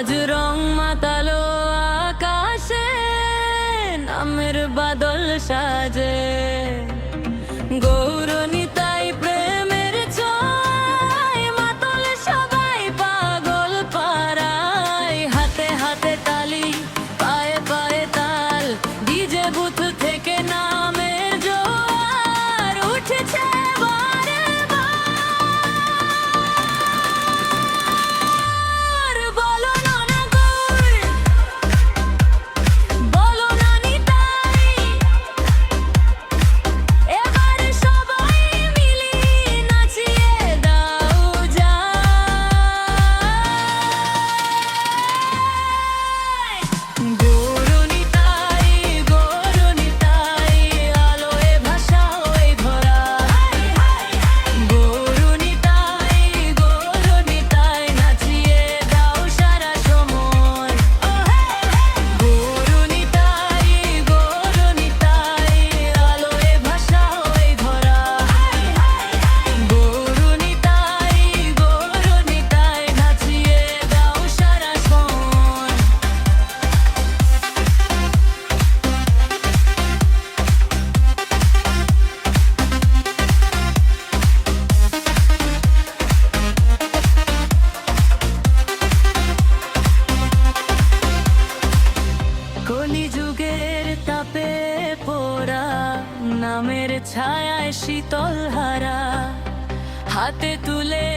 আজ রং মাতালো আকাশে, নামের বাদল সাজে। গৌরনিতাই প্রেমের ছোঁয়ায় মাতল সবাই পাগল পাড়ায়। হাতে হাতে তালি, পায়ে পায়ে তাল, ডিজে বুথ থেকে নামের জোয়ার উঠেছে বারে বার। বলো নানা গৌর, বলো নানি তাই, এবার সবাই মিলিয়ে নাচিয়ে দাও যায়। গৌরনিতাই, গৌরনিতাই, আলোয় ভাসায় ভরা। গৌরনিতাই, গৌরনিতাই, নাচিয়ে দাও সারা সময়। গৌরনিতাই, গৌরনিতাই, আলোয় ভাসায় ভরা। গৌরনিতাই, গৌরনিতাই, নাচিয়ে দাও সারা সময়। কলিযুগের তাপে পোড়া নামের ছায়ায় শীতল হারা, হাতে তুলে